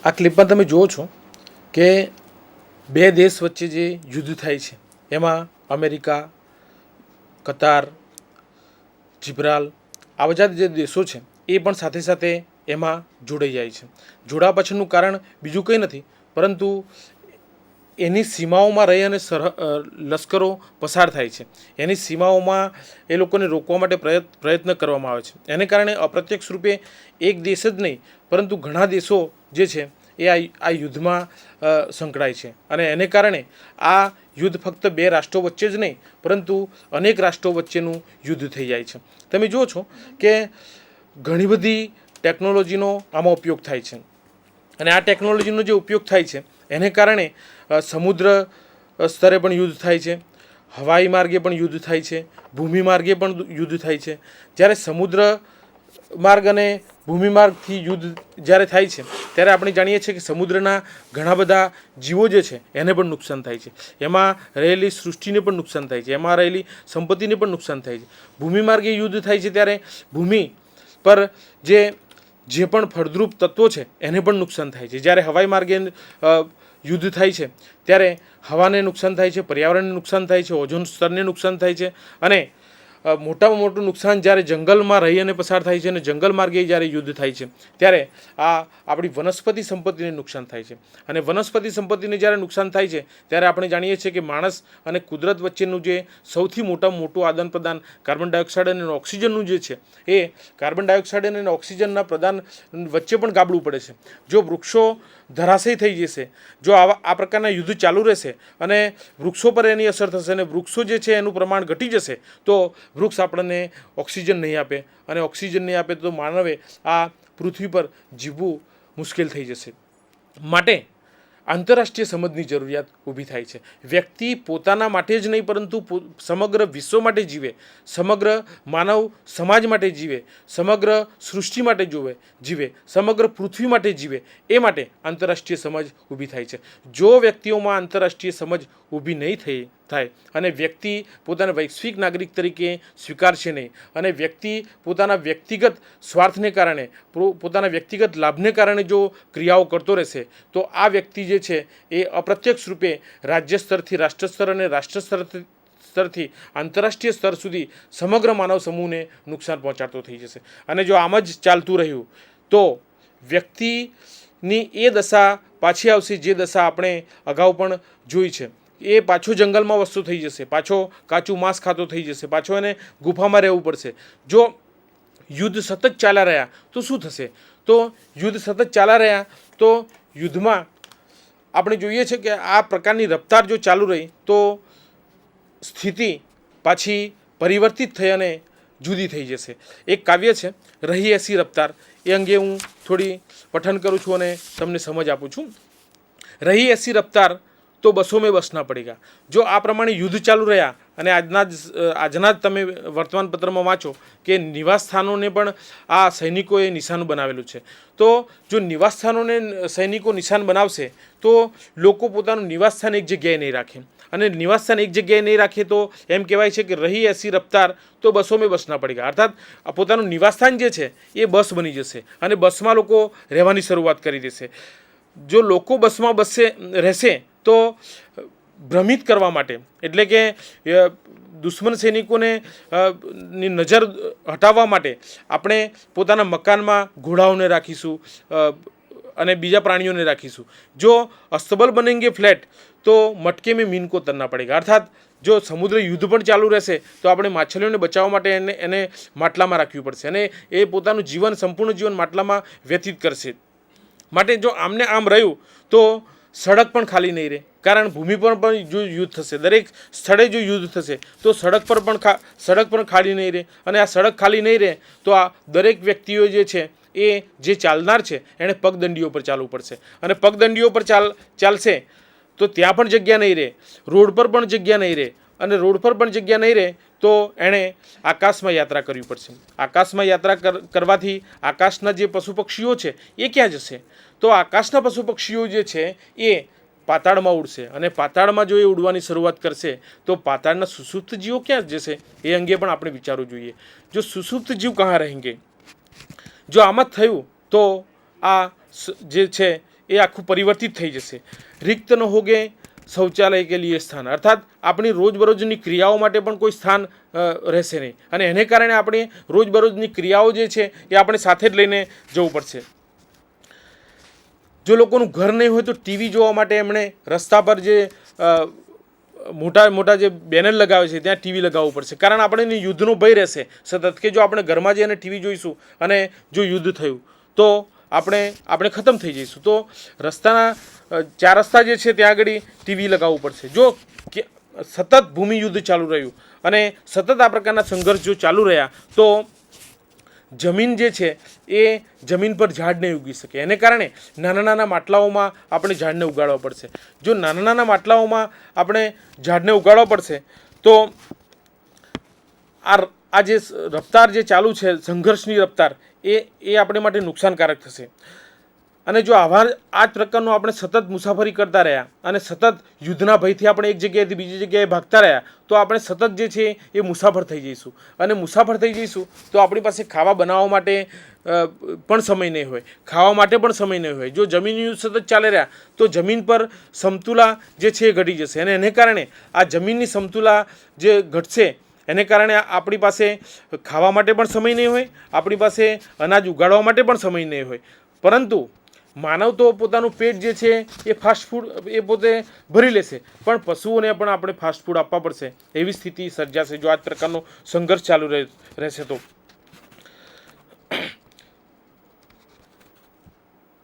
આ ક્લિપમાં તમે જુઓ છો કે બે દેશ વચ્ચે જે યુદ્ધ થાય છે એમાં અમેરિકા, કતાર, જિબ્રાલ આ બધા જે દેશો છે એ પણ સાથે સાથે એમાં જોડાઈ જાય છે. જોડાવા પાછળનું કારણ બીજું કંઈ નથી પરંતુ એની સીમાઓમાં રહી અને લશ્કરો પસાર થાય છે. એની સીમાઓમાં એ લોકોને રોકવા માટે પ્રયત્ન કરવામાં આવે છે. એને કારણે અપ્રત્યક્ષ રૂપે એક દેશ જ નહીં પરંતુ ઘણા દેશો જે છે એ આ યુદ્ધમાં સંકળાય છે અને એને કારણે આ યુદ્ધ ફક્ત બે રાષ્ટ્રો વચ્ચે જ નહીં પરંતુ અનેક રાષ્ટ્રો વચ્ચેનું યુદ્ધ થઈ જાય છે. તમે જુઓ છો કે ઘણી બધી ટેકનોલોજીનો આમાં ઉપયોગ થાય છે અને આ ટેકનોલોજીનો જે ઉપયોગ થાય છે એને કારણે સમુદ્ર સ્તરે પણ યુદ્ધ થાય છે, હવાઈ માર્ગે પણ યુદ્ધ થાય છે, ભૂમિ માર્ગે પણ યુદ્ધ થાય છે. જ્યારે સમુદ્ર માર્ગ અને ભૂમિ માર્ગથી યુદ્ધ જ્યારે થાય છે ત્યારે આપણે જાણીએ છીએ કે સમુદ્રના ઘણા બધા જીવો જે છે એને પણ નુકસાન થાય છે, એમાં રહેલી સૃષ્ટિને પણ નુકસાન થાય છે, એમાં રહેલી સંપત્તિને પણ નુકસાન થાય છે. ભૂમિ માર્ગે યુદ્ધ થાય છે ત્યારે ભૂમિ પર જે પણ ફળદ્રુપ તત્વો છે એને પણ નુકસાન થાય છે. જ્યારે હવાઈ માર્ગે યુદ્ધ થાય છે ત્યારે હવાને નુકસાન થાય છે, પર્યાવરણને નુકસાન થાય છે, ઓઝોન સ્તરને નુકસાન થાય છે અને મોટામાં મોટું નુકસાન જ્યારે જંગલમાં રહી અને પસાર થાય છે અને જંગલ માર્ગે જ્યારે યુદ્ધ થાય છે ત્યારે આ આપણી વનસ્પતિ સંપત્તિને નુકસાન થાય છે. અને વનસ્પતિ સંપત્તિને જ્યારે નુકસાન થાય છે ત્યારે આપણે જાણીએ છીએ કે માણસ અને કુદરત વચ્ચેનું જે સૌથી મોટું આદાન પ્રદાન કાર્બન ડાયોક્સાઇડ અને ઓક્સિજનનું જે છે એ કાર્બન ડાયોક્સાઇડ અને ઓક્સિજનના પ્રદાન વચ્ચે પણ ગાબડું પડે છે. જો વૃક્ષો ધરાશયી થઈ જશે, જો આ પ્રકારના યુદ્ધ ચાલુ રહેશે અને વૃક્ષો પર એની અસર થશે અને વૃક્ષો જે છે એનું પ્રમાણ ઘટી જશે તો વૃક્ષ આપણને ઓક્સિજન નહીં આપે અને ઓક્સિજન નહીં આપે તો માનવે આ પૃથ્વી પર જીવવું મુશ્કેલ થઈ જશે. માટે આંતરરાષ્ટ્રીય સમજની જરૂરિયાત ઊભી થાય છે. વ્યક્તિ પોતાના માટે જ નહીં પરંતુ સમગ્ર વિશ્વ માટે જીવે, સમગ્ર માનવ સમાજ માટે જીવે, સમગ્ર સૃષ્ટિ માટે જીવે, સમગ્ર પૃથ્વી માટે જીવે, એ માટે આંતરરાષ્ટ્રીય સમજ ઊભી થાય છે. જો વ્યક્તિઓમાં આંતરરાષ્ટ્રીય સમજ ઊભી નહીં થાય અને વ્યક્તિ પોતાના વૈશ્વિક નાગરિક તરીકે સ્વીકારશે નહીં અને વ્યક્તિ પોતાના વ્યક્તિગત સ્વાર્થને કારણે, પોતાના વ્યક્તિગત લાભને કારણે જો ક્રિયાઓ કરતો રહેશે તો આ વ્યક્તિ જે છે એ અપ્રત્યક્ષ રૂપે રાજ્ય સ્તરથી રાષ્ટ્ર સ્તર અને રાષ્ટ્ર સ્તરથી આંતરરાષ્ટ્રીય સ્તર સુધી સમગ્ર માનવ સમૂહને નુકસાન પહોંચાડતો થઈ જશે. અને જો આમ જ ચાલતું રહ્યું તો વ્યક્તિની એ દશા પાછી આવશે જે દશા આપણે અગાઉ પણ જોઈ છે. એ પાછો જંગલમાં વસ્તુ થઈ જશે, પાછો કાચું માંસ ખાતો થઈ જશે, પાછો એને ગુફામાં રહેવું પડશે. જો યુદ્ધ સતત ચાલ્યા રહ્યા તો શું થશે? તો યુદ્ધ સતત ચાલ્યા રહ્યા તો યુદ્ધમાં આપણે જોઈએ છે કે આ પ્રકારની રફતાર જો ચાલુ રહી તો સ્થિતિ પાછી પરિવર્તિત થઈ અને જુદી થઈ જશે. એક કાવ્ય છે રહી એસી રફતાર, એ અંગે હું થોડી પઠન કરું છું અને તમને સમજ આપું છું. રહી એસી રફતાર તો બસો મેં બસના પડેગા. જો આ પ્રમાણે યુદ્ધ ચાલુ રહ્યા અને આજના જ તમે વર્તમાનપત્રમાં વાંચો કે નિવાસ સ્થાનોને પણ આ સૈનિકોએ નિશાન બનાવેલું છે. તો જો નિવાસ સ્થાનોને સૈનિકો નિશાન બનાવશે તો લોકો પોતાનું નિવાસ સ્થાન એક જગ્યાએ નહીં રાખે અને નિવાસ સ્થાન એક જગ્યાએ નહીં રાખે તો એમ કહેવાય છે કે રહી એસી રફતાર તો બસો મેં બસના પડેગા. અર્થાત પોતાનું નિવાસ સ્થાન જે છે એ બસ બની જશે અને બસમાં લોકો રહેવાની શરૂઆત કરી દેશે. જો લોકો બસમાં રહેશે તો ભ્રમિત કરવા માટે, એટલે કે દુશ્મન સૈનિકોને ની નજર હટાવવા માટે આપણે પોતાના મકાનમાં ઘોડાઓને રાખીશું અને બીજા પ્રાણીઓને રાખીશું. જો અસ્તબલ બનેંગે ફ્લેટ તો મટકે મેં મીન કો તરના પડેગા. અર્થાત જો સમુદ્ર યુદ્ધ પણ ચાલુ રહેશે તો આપણે માછલીઓને બચાવવા માટે એને માટલામાં રાખવી પડશે અને એ પોતાનું સંપૂર્ણ જીવન માટલામાં વ્યતીત કરશે. માટે જો આમને આમ રહ્યું તો સડક પણ ખાલી નહીં રહે, કારણ ભૂમિ પર પણ જો યુદ્ધ થશે, દરેક સ્થળે જો યુદ્ધ થશે તો સડક પણ ખાલી નહીં રહે અને આ સડક ખાલી નહીં રહે તો આ દરેક વ્યક્તિઓ જે છે એ જે ચાલનાર છે એણે પગદંડીઓ પર ચાલવું પડશે અને પગદંડીઓ પર ચાલશે તો ત્યાં પણ જગ્યા નહીં રહે, રોડ પર પણ જગ્યા નહીં રહે અને રોડ પર પણ જગ્યા નહીં રહે તો એણે આકાશમાં યાત્રા કરવી પડશે. આકાશમાં યાત્રા કરવાથી આકાશના જે પશુ પક્ષીઓ છે એ ક્યાં જશે? તો આકાશના પશુ પક્ષીઓ જે છે એ પાતાળમાં ઉડશે અને પાતાળમાં જો એ ઉડવાની શરૂઆત કરશે તો પાતાળના સુસુપ્ત જીવો ક્યાં જશે એ અંગે પણ આપણે વિચારવું જોઈએ. જો સુસુપ્ત જીવ કહાં રહેંગે? જો આમ જ થયું તો આ જે છે એ આખું પરિવર્તિત થઈ જશે। રિક્ત ન હોગે શૌચાલય કે લીએ સ્થાન, અર્થાત આપણી રોજબરોજની ક્રિયાઓ માટે પણ કોઈ સ્થાન રહેશે નહીં, અને એને કારણે આપણે રોજબરોજની ક્રિયાઓ જે છે એ આપણે સાથે જ લઈને જવું પડશે। જો લોકોનું ઘર નહીં હોય તો ટીવી જોવા માટે એમણે રસ્તા પર જે મોટા મોટા જે બેનર લગાવે છે ત્યાં ટીવી લગાવવું પડશે, કારણ આપણે યુદ્ધનો ભય રહેશે સતત, કે જો આપણે ઘરમાં જઈને ટીવી જોઈશું અને જો યુદ્ધ થયું તો આપણે ખતમ થઈ જઈશું। તો રસ્તાના 4 રસ્તા જે છે ત્યાં આગળ ટીવી લગાવવું પડશે। જો સતત ભૂમિ યુદ્ધ ચાલુ રહ્યું અને સતત આ પ્રકારના સંઘર્ષ જો ચાલુ રહ્યા તો જમીન જે છે એ જમીન પર ઝાડ નહીં ઉગી શકે, એને કારણે નાના નાના માટલાઓમાં આપણે ઝાડને ઉગાડવા પડશે। જો નાના નાના માટલાઓમાં આપણે ઝાડને ઉગાડવા પડશે તો આ જે રફતાર જે ચાલુ છે સંઘર્ષની રફતાર એ આપણે માટે નુકસાનકારક થશે। અને જો આ જ પ્રકારનું આપણે સતત મુસાફરી કરતા રહ્યા અને સતત યુદ્ધના ભયથી આપણે એક જગ્યાએથી બીજી જગ્યાએ ભાગતા રહ્યા તો આપણે સતત જે છે એ મુસાફર થઈ જઈશું, અને મુસાફર થઈ જઈશું તો આપણી પાસે ખાવા બનાવવા માટે પણ સમય નહીં હોય, ખાવા માટે પણ સમય નહીં હોય। જો જમીન યુદ્ધ સતત ચાલી રહ્યા તો જમીન પર સમતુલા જે છે એ ઘટી જશે, અને એને કારણે આ જમીનની સમતુલા જે ઘટશે એને કારણે આપણી પાસે ખાવા માટે પણ સમય નહીં હોય, આપણી પાસે અનાજ ઉગાડવા માટે પણ સમય નહીં હોય। પરંતુ માનવ તો પોતાનું પેટ જે છે એ ફાસ્ટ ફૂડ એ પોતે ભરી લેશે, પણ પશુઓને પણ આપણે ફાસ્ટ ફૂડ આપવા પડશે, એવી સ્થિતિ સર્જાશે જો આ પ્રકારનો સંઘર્ષ ચાલુ રહેશે। તો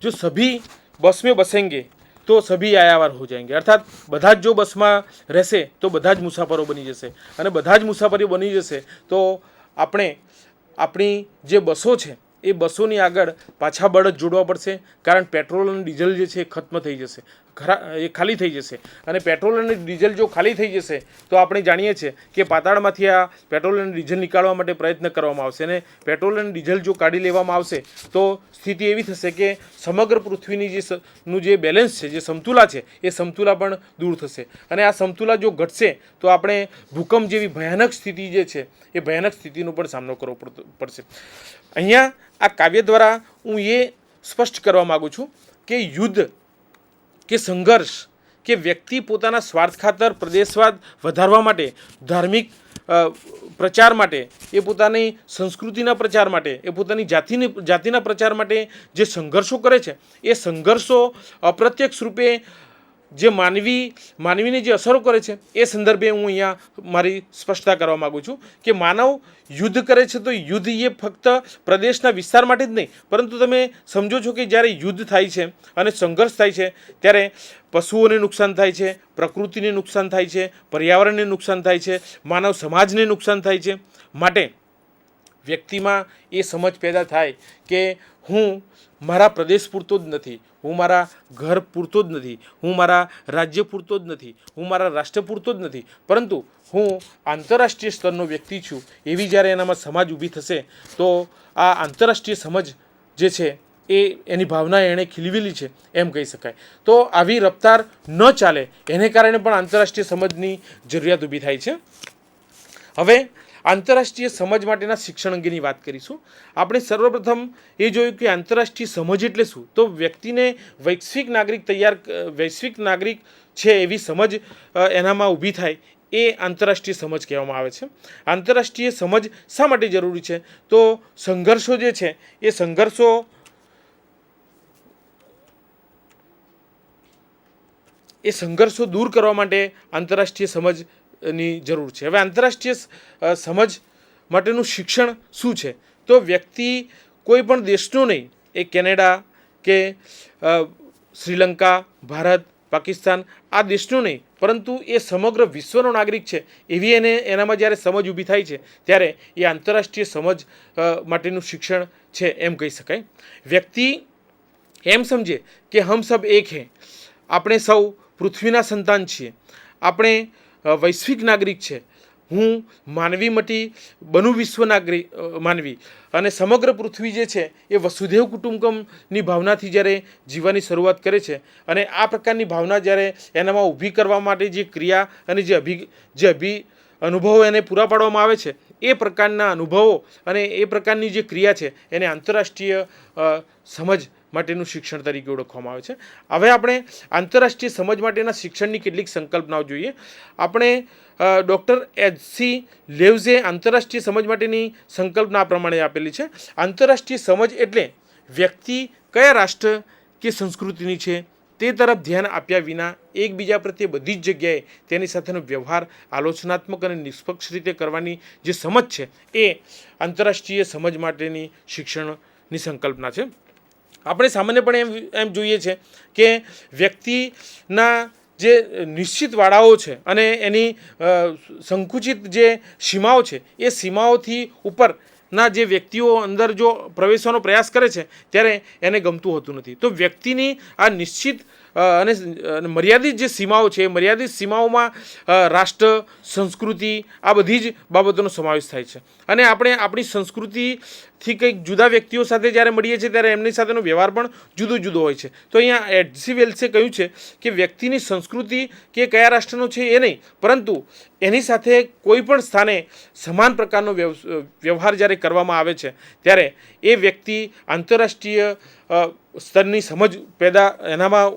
જો સભી બસ में बसेंगे તો સભી આયાવાર હો જાયંગે, અર્થાત બધા જ જો બસમાં રહેશે તો બધા જ મુસાફરો બની જશે, અને બધા જ મુસાફરી બની જશે તો આપણી જે બસો છે એ બસોની આગળ પાછા બળદ જોડવા પડશે, કારણ પેટ્રોલ અને ડીઝલ જે છે એ ખત્મ થઈ જશે, એ ખાલી થઈ જશે। અને પેટ્રોલ અને ડીઝલ જો ખાલી થઈ જશે તો આપણે જાણીએ છીએ કે પાતાળમાંથી આ પેટ્રોલ અને ડીઝલ નીકાળવા માટે પ્રયત્ન કરવામાં આવશે, અને પેટ્રોલ અને ડીઝલ જો કાઢી લેવામાં આવશે તો સ્થિતિ એવી થશે કે સમગ્ર પૃથ્વીની નું જે બેલેન્સ છે, જે સમતુલા છે એ સમતુલા પણ દૂર થશે, અને આ સમતુલા જો ઘટશે તો આપણે ભૂકંપ જેવી ભયાનક સ્થિતિ જે છે એ ભયાનક સ્થિતિનો પણ સામનો કરવો પડશે। અહીંયા આ કાવ્ય દ્વારા હું એ સ્પષ્ટ કરવા માગું છું કે યુદ્ધ કે સંઘર્ષ કે વ્યક્તિ પોતાના સ્વાર્થ ખાતર પ્રદેશવાદ વધારવા માટે, ધાર્મિક પ્રચાર માટે, એ પોતાની સંસ્કૃતિના પ્રચાર માટે, એ પોતાની જાતિના પ્રચાર માટે જે સંઘર્ષો કરે છે એ સંઘર્ષો અપ્રત્યક્ષ રૂપે જે માનવીને જે અસરો કરે છે એ સંદર્ભે હું અહીંયા મારી સ્પષ્ટતા કરવા માગું છું કે માનવ યુદ્ધ કરે છે તો યુદ્ધ એ ફક્ત પ્રદેશના વિસ્તાર માટે જ નહીં, પરંતુ તમે સમજો છો કે જ્યારે યુદ્ધ થાય છે અને સંઘર્ષ થાય છે ત્યારે પશુઓને નુકસાન થાય છે, પ્રકૃતિને નુકસાન થાય છે, પર્યાવરણને નુકસાન થાય છે, માનવ સમાજને નુકસાન થાય છે। માટે વ્યક્તિમાં એ સમજ પેદા થાય કે હું મારા પ્રદેશ પૂરતો જ નથી, હું મારા ઘર પૂરતો જ નથી, હું મારા રાજ્ય પૂરતો જ નથી, હું મારા રાષ્ટ્ર પૂરતો જ નથી, પરંતુ હું આંતરરાષ્ટ્રીય સ્તરનો વ્યક્તિ છું। એવી જ્યારે એનામાં સમાજ ઊભી થશે તો આ આંતરરાષ્ટ્રીય સમજ જે છે એની ભાવના એણે ખીલવેલી છે એમ કહી શકાય। તો આવી રફતાર ન ચાલે એને કારણે પણ આંતરરાષ્ટ્રીય સમજની જરૂરિયાત ઊભી થાય છે। હવે આંતરરાષ્ટ્રીય સમજ માટેના શિક્ષણ અંગેની વાત કરીશું। આપણે સર્વપ્રથમ એ જોયું કે આંતરરાષ્ટ્રીય સમજ એટલે શું, તો વ્યક્તિને વૈશ્વિક નાગરિક છે એવી સમજ એનામાં ઊભી થાય એ આંતરરાષ્ટ્રીય સમજ કહેવામાં આવે છે। આંતરરાષ્ટ્રીય સમજ શા માટે જરૂરી છે, તો સંઘર્ષો જે છે એ સંઘર્ષો દૂર કરવા માટે આંતરરાષ્ટ્રીય સમજની જરૂર છે। હવે આંતરરાષ્ટ્રીય સમજ માટેનું શિક્ષણ શું છે, તો વ્યક્તિ કોઈ પણ દેશનો નહીં, એ કેનેડા કે શ્રીલંકા, ભારત, પાકિસ્તાન આ દેશનો નહીં, પરંતુ એ સમગ્ર વિશ્વનો નાગરિક છે એવી એનામાં જ્યારે સમજ ઊભી થાય છે ત્યારે એ આંતરરાષ્ટ્રીય સમજ માટેનું શિક્ષણ છે એમ કહી શકાય। વ્યક્તિ એમ સમજે કે હમ સબ એક હૈ, આપણે સૌ પૃથ્વીના સંતાન છીએ, આપણે વૈશ્વિક નાગરિક છે, હું માનવી મટી બનું વિશ્વ માનવી, અને સમગ્ર પૃથ્વી જે છે એ વસુધૈવ કુટુંબકમની ભાવનાથી જ્યારે જીવવાની શરૂઆત કરે છે, અને આ પ્રકારની ભાવના જ્યારે એનામાં ઊભી કરવા માટે જે ક્રિયા અને જે અનુભવો એને પૂરા પાડવામાં આવે છે એ પ્રકારના અનુભવો અને એ પ્રકારની જે ક્રિયા છે એને આંતરરાષ્ટ્રીય સમજ માટેનું શિક્ષણ તરીકે ઓળખવામાં આવે છે. હવે આપણે આંતરરાષ્ટ્રીય સમજ માટેના શિક્ષણની કેટલીક સંકલ્પનાઓ જોઈએ. આપણે ડૉક્ટર એચ.સી. લેવ્સે આંતરરાષ્ટ્રીય સમજ માટેની સંકલ્પના આ પ્રમાણે આપેલી છે. આંતરરાષ્ટ્રીય સમજ એટલે વ્યક્તિ કયા રાષ્ટ્ર કે સંસ્કૃતિની છે તે તરફ ધ્યાન આપ્યા વિના એકબીજા પ્રત્યે બધી જ જગ્યાએ તેની સાથેનો વ્યવહાર આલોચનાત્મક અને નિષ્પક્ષ રીતે કરવાની જે સમજ છે એ આંતરરાષ્ટ્રીય સમજ માટેની શિક્ષણની સંકલ્પના છે. આપણે સામાન્યપણે એમ જોઈએ છે કે વ્યક્તિના જે નિશ્ચિત વાડાઓ છે અને એની સંકુચિત જે સીમાઓ છે એ સીમાઓથી ઉપરના જે વ્યક્તિઓ અંદર જો પ્રવેશવાનો પ્રયાસ કરે છે ત્યારે એને ગમતું હોતું નથી. તો વ્યક્તિની આ નિશ્ચિત અને મર્યાદિત જે સીમાઓ છે એ મર્યાદિત સીમાઓમાં રાષ્ટ્ર, સંસ્કૃતિ આ બધી જ બાબતોનો સમાવેશ થાય છે. અને આપણે આપણી સંસ્કૃતિથી કંઈક જુદા વ્યક્તિઓ સાથે જ્યારે મળીએ છીએ ત્યારે એમની સાથેનો વ્યવહાર પણ જુદો જુદો હોય છે. તો અહીંયા એચ.સી. વેલ્સે કહ્યું છે કે વ્યક્તિની સંસ્કૃતિ કે કયા રાષ્ટ્રનો છે એ નહીં, પરંતુ એની સાથે કોઈ પણ સ્થાને સમાન પ્રકારનો વ્યવહાર જ્યારે કરવામાં આવે છે ત્યારે એ વ્યક્તિ આંતરરાષ્ટ્રીય સ્તરની સમજ પેદા એનામાં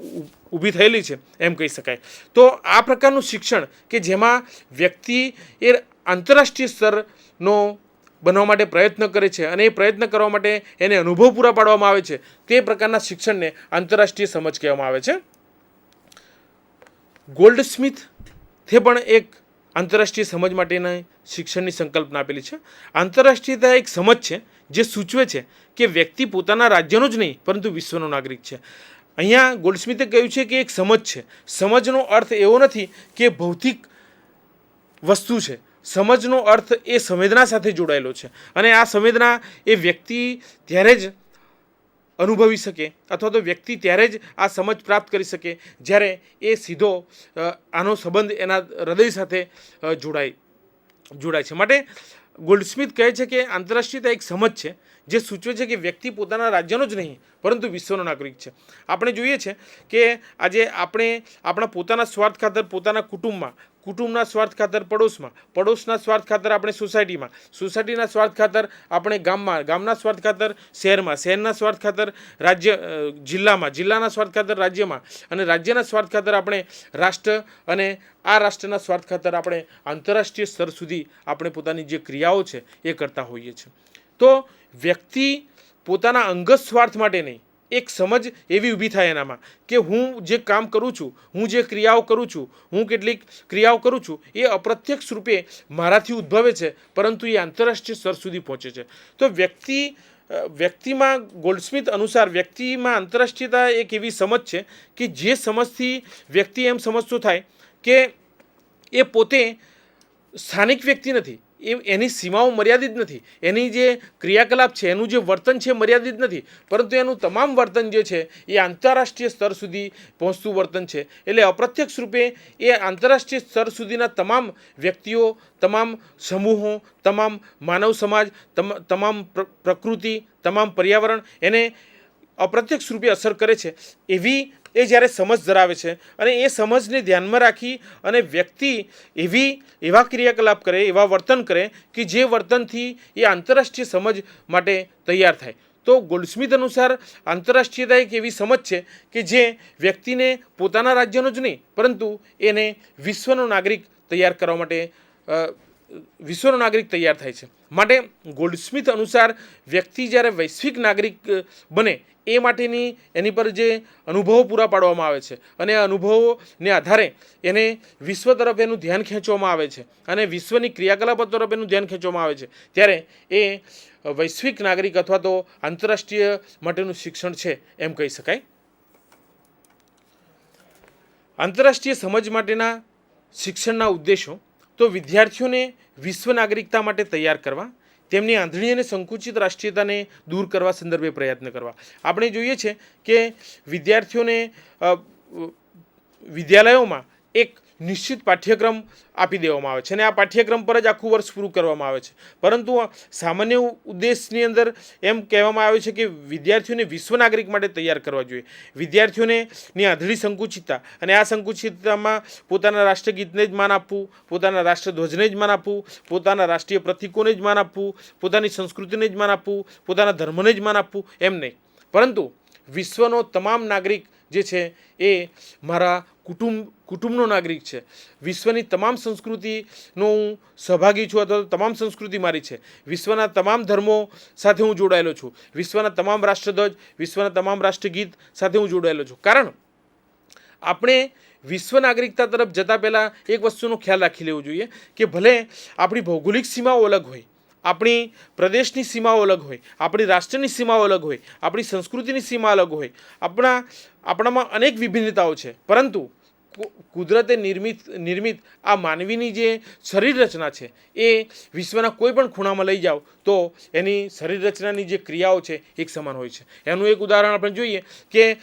ઊભી થયેલી છે એમ કહી શકાય. તો આ પ્રકારનું શિક્ષણ કે જેમાં વ્યક્તિ એ આંતરરાષ્ટ્રીય સ્તરનો બનવા માટે પ્રયત્ન કરે છે અને એ પ્રયત્ન કરવા માટે એને અનુભવ પૂરા પાડવામાં આવે છે તે પ્રકારના શિક્ષણને આંતરરાષ્ટ્રીય સમજ કહેવામાં આવે છે. ગોલ્ડસ્મિથે પણ એક આંતરરાષ્ટ્રીય સમજ માટેના શિક્ષણની સંકલ્પના આપેલી છે. આંતરરાષ્ટ્રીયતા એક સમજ છે જે સૂચવે છે કે વ્યક્તિ પોતાના રાજ્યનો જ નહીં પરંતુ વિશ્વનો નાગરિક છે. અહીંયા ગોલ્ડસ્મિથે કહ્યું છે કે એક સમજ છે. સમજનો અર્થ એવો નથી કે ભૌતિક વસ્તુ છે. સમજનો અર્થ એ સંવેદના સાથે જોડાયેલો છે અને આ સંવેદના એ વ્યક્તિ ત્યારે જ અનુભવી શકે અથવા તો વ્યક્તિ ત્યારે જ આ સમજ પ્રાપ્ત કરી શકે જ્યારે એ સીધો આનો સંબંધ એના હૃદય સાથે જોડાય છે. માટે ગોલ્ડસ્મિથ કહે છે કે આંતરરાષ્ટ્રીયતા એક સમજ છે જે સૂચવે છે કે વ્યક્તિ પોતાના રાજ્યનો જ નહીં પરંતુ વિશ્વનો નાગરિક છે. આપણે જોઈએ છે કે આજે આપણે આપણા પોતાના સ્વાર્થ ખાતર પોતાના કુટુંબના સ્વાર્થ ખાતર પડોશના સ્વાર્થ ખાતર આપણે સોસાયટીના સ્વાર્થ ખાતર આપણે ગામના સ્વાર્થ ખાતર શહેરના સ્વાર્થ ખાતર જિલ્લાના સ્વાર્થ ખાતર રાજ્યમાં અને રાજ્યના સ્વાર્થ ખાતર આપણે રાષ્ટ્ર અને આ રાષ્ટ્રના સ્વાર્થ ખાતર આપણે આંતરરાષ્ટ્રીય સ્તર સુધી આપણે પોતાની જે ક્રિયાઓ છે એ કરતા હોઈએ છીએ. તો વ્યક્તિ પોતાના અંગત સ્વાર્થ માટે નહીં, એક સમજ એવી ઊભી થાય એનામાં કે હું જે કામ કરું છું, હું જે ક્રિયાઓ કરું છું, હું કેટલીક ક્રિયાઓ કરું છું એ અપ્રત્યક્ષ રૂપે મારાથી ઉદ્ભવે છે પરંતુ એ આંતરરાષ્ટ્રીય સ્તર સુધી પહોંચે છે. તો વ્યક્તિમાં ગોલ્ડસ્મિથ અનુસાર વ્યક્તિમાં આંતરરાષ્ટ્રીયતા એક એવી સમજ છે કે જે સમજથી વ્યક્તિ એમ સમજતો થાય કે એ પોતે સ્થાનિક વ્યક્તિ નથી, એની સીમાઓ મર્યાદિત નથી, એની જે ક્રિયાકલાપ છે એનું જે વર્તન છે મર્યાદિત નથી, પરંતુ એનું તમામ વર્તન જે છે એ આંતરરાષ્ટ્રીય સ્તર સુધી પહોંચતું વર્તન છે. એટલે અપ્રત્યક્ષ રૂપે એ આંતરરાષ્ટ્રીય સ્તર સુધીના તમામ વ્યક્તિઓ, તમામ સમૂહો, તમામ માનવ સમાજ, તમામ પ્રકૃતિ, તમામ પર્યાવરણ એને અપ્રત્યક્ષ રૂપે અસર કરે છે. એ જ્યારે સમજ ધરાવે છે અને એ સમજને ધ્યાનમાં રાખી અને વ્યક્તિ એવા ક્રિયાકલાપ કરે, એવા વર્તન કરે કે જે વર્તનથી એ આંતરરાષ્ટ્રીય સમજ માટે તૈયાર થાય. તો ગોલ્ડસ્મિથ અનુસાર આંતરરાષ્ટ્રીયતા એક એવી સમજ છે કે જે વ્યક્તિને પોતાના રાજ્યનો જ નહીં પરંતુ એને વિશ્વનો નાગરિક તૈયાર થાય છે. માટે ગોલ્ડસ્મિથ અનુસાર વ્યક્તિ જ્યારે વૈશ્વિક નાગરિક બને એ માટેની એની પર જે અનુભવો પૂરા પાડવામાં આવે છે અને આ અનુભવોને આધારે એને વિશ્વ તરફ એનું ધ્યાન ખેંચવામાં આવે છે અને વિશ્વની ક્રિયાકલાપો તરફ એનું ધ્યાન ખેંચવામાં આવે છે ત્યારે એ વૈશ્વિક નાગરિક અથવા તો આંતરરાષ્ટ્રીય માટેનું શિક્ષણ છે એમ કહી શકાય. આંતરરાષ્ટ્રીય સમજ માટેના શિક્ષણના ઉદ્દેશો તો વિદ્યાર્થીઓને વિશ્વ નાગરિકતા માટે તૈયાર કરવા, તેમની આંધળી અને સંકુચિત રાષ્ટ્રીયતાને દૂર કરવા સંદર્ભે પ્રયત્ન કરવા. આપણે જોઈએ છે કે વિદ્યાર્થીઓને વિદ્યાલયોમાં એક નિશ્ચિત પાઠ્યક્રમ આપી દેવામાં આવે છે અને આ પાઠ્યક્રમ પર જ આખું વર્ષ પૂરું કરવામાં આવે છે. પરંતુ સામાન્ય ઉદ્દેશની અંદર એમ કહેવામાં આવે છે કે વિદ્યાર્થીઓને વિશ્વ નાગરિક માટે તૈયાર કરવા જોઈએ. વિદ્યાર્થીઓની આંધળી સંકુચિતતા અને આ સંકુચિતતામાં પોતાના રાષ્ટ્રગીતને જ માન આપવું, પોતાના રાષ્ટ્રધ્વજને જ માન આપવું, પોતાના રાષ્ટ્રીય પ્રતીકોને જ માન આપવું, પોતાની સંસ્કૃતિને જ માન આપવું, પોતાના ધર્મને જ માન આપવું એમ નહીં, પરંતુ વિશ્વનો તમામ નાગરિક જે છે એ મારા કુટુંબનો નાગરિક છે. વિશ્વની તમામ સંસ્કૃતિનો હું સહભાગી છું અથવા તો તમામ સંસ્કૃતિ મારી છે. વિશ્વના તમામ ધર્મો સાથે હું જોડાયેલો છું. વિશ્વના તમામ રાષ્ટ્રધ્વજ, વિશ્વના તમામ રાષ્ટ્રગીત સાથે હું જોડાયેલો છું. કારણ આપણે વિશ્વ નાગરિકતા તરફ જતાં પહેલાં એક વસ્તુનો ખ્યાલ રાખી લેવો જોઈએ કે ભલે આપણી ભૌગોલિક સીમાઓ અલગ હોય, આપણી પ્રદેશની સીમાઓ અલગ હોય, આપણી રાષ્ટ્રની સીમાઓ અલગ હોય, આપણી સંસ્કૃતિની સીમા અલગ હોય, આપણામાં અનેક વિભિન્નતાઓ છે, પરંતુ કુદરતે નિર્મિત આ માનવીની જે શરીર રચના છે એ વિશ્વના કોઈ પણ ખૂણામાં લઈ જાઓ તો એની શરીર રચનાની જે ક્રિયાઓ છે એક સમાન હોય છે. એનું એક ઉદાહરણ આપણે જોઈએ કે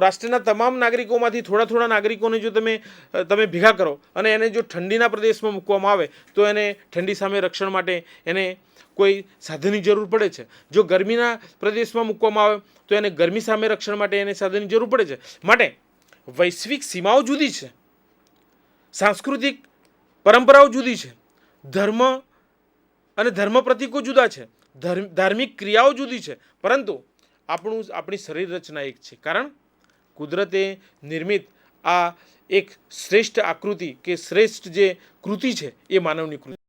રાષ્ટ્રના તમામ નાગરિકોમાંથી થોડા નાગરિકોને જો તમે ભેગા કરો અને એને જો ઠંડીના પ્રદેશમાં મૂકવામાં આવે તો એને ઠંડી સામે રક્ષણ માટે એને કોઈ સાધનની જરૂર પડે છે. જો ગરમીના પ્રદેશમાં મૂકવામાં આવે તો એને ગરમી સામે રક્ષણ માટે એને સાધનની જરૂર પડે છે. માટે વૈશ્વિક સીમાઓ જુદી છે, સાંસ્કૃતિક પરંપરાઓ જુદી છે, ધર્મ અને ધર્મ પ્રતીકો જુદા છે, ધાર્મિક ક્રિયાઓ જુદી છે, પરંતુ આપણી શરીર રચના એક છે. કારણ કુદરતે નિર્મિત આ એક શ્રેષ્ઠ આકૃતિ કે શ્રેષ્ઠ જે કૃતિ છે એ માનવની કૃતિ.